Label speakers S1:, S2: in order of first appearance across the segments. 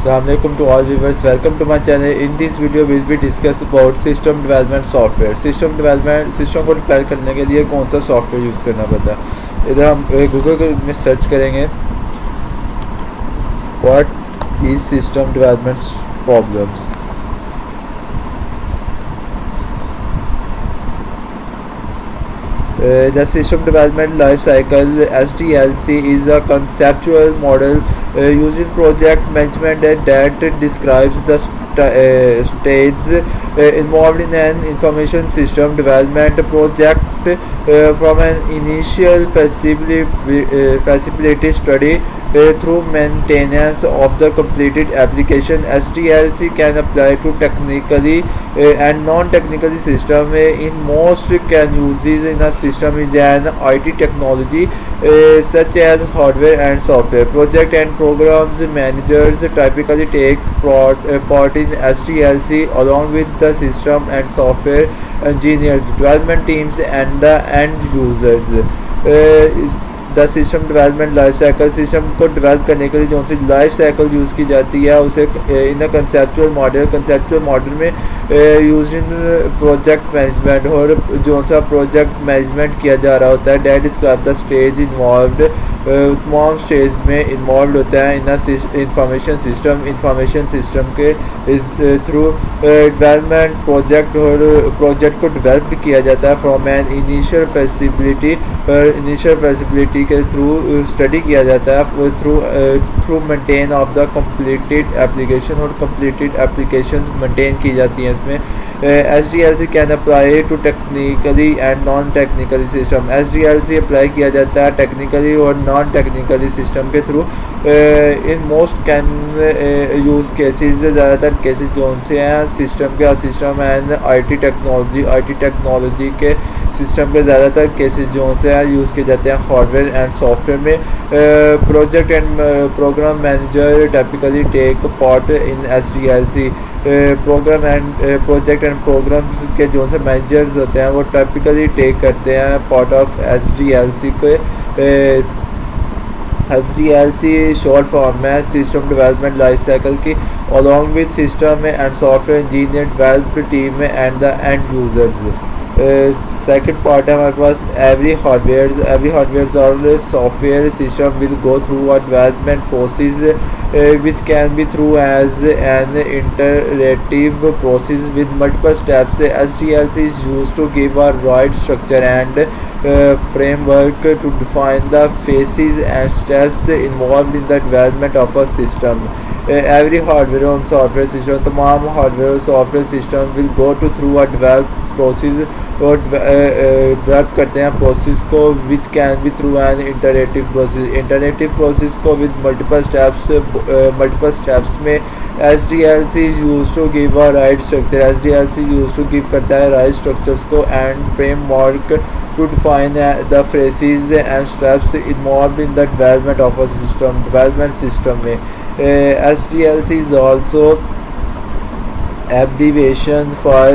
S1: Assalamualaikum to all viewers. Welcome to my channel. In this video, we will be discuss about system development software. System को develop करने के लिए कौन सा software use करना पड़ता है। इधर हम गूगल में सर्च करेंगे what is system development problems. The system development life cycle (SDLC) is a conceptual model used in project management that describes the stages involved in an information system development project from an initial feasibility study through maintenance of the completed application. SDLC can apply to technically and non-technically system. In most can uses in a system is an IT technology such as hardware and software. Project and programs managers typically take part in SDLC along with the system and software engineers, development teams and the end users. The system development life cycle, system को develop करने के लिए जो सी life cycle use की जाती है उसे इन अ conceptual model में यूज इन प्रोजेक्ट मैनेजमेंट और जो सा प्रोजेक्ट मैनेजमेंट किया जा रहा होता है that describe the stage involved, तमाम स्टेज में इन्वॉल्व होता है इन इंफॉर्मेशन सिस्टम के थ्रू डेवलपमेंट प्रोजेक्ट को डेवलप किया जाता है फ्रॉम एन इनिशियल फैसिलिटी के थ्रू स्टडी किया जाता है through maintain of the completed application और कंप्लीटेड एप्लीकेशंस मेंटेन की जाती हैं इसमें। SDLC can apply to technically and non technically system. SDLC apply किया जाता है टेक्निकली और नॉन टेक्निकली सिस्टम के through. In most can use cases, ज़्यादातर केसेस जो से हैं सिस्टम एंड IT टेक्नोलॉजी के सिस्टम के ज़्यादातर केसेस जो से हैं यूज़ किए जाते हैं हार्डवेयर एंड सॉफ्टवेयर में। Project and program manager typically take part in SDLC। Project and program के जो से मैनेजर्स होते हैं वो टाइपिकली टेक करते हैं पार्ट ऑफ SDLC के। SDLC शॉर्ट फॉर्म है सिस्टम डेवलपमेंट लाइफ साइकिल की along with system and software engineer develop team and the end users. Second part है हमारे पास एवरी हार्डवेयर और software system will go through a development process which can be through as an iterative process with multiple steps. SDLC is used to give a right structure and framework to define the phases and steps involved in the development of a system. Every hardware and software system, तमाम hardware और software system will go through a develop process और develop करते हैं process को which can be through an iterative process को with multiple steps में SDLC use to give a right structure. SDLC use to give करता है right structures को and framework to define the phases and steps involved in the development of a development system में। SDLC is also abbreviation for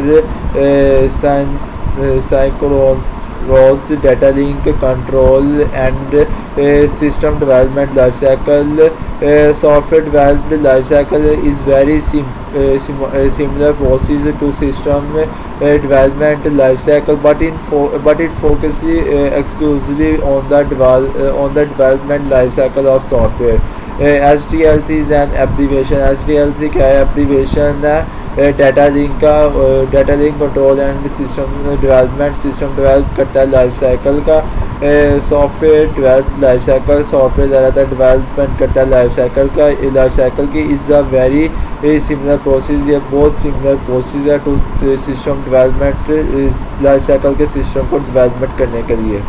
S1: synchronous data link control and system development life cycle. Software development life cycle is very similar process to system development life cycle, but it focuses exclusively on the development life cycle of software. SDLC is an abbreviation। SDLC क्या है abbreviation है data link control and system develop करता है life cycle का। Software develop life cycle, software ज़्यादातर development करता है life cycle की is a very similar process. ये बहुत सिमिलर प्रोसेस है to system development life cycle के सिस्टम को डेवलपमेंट करने के लिए।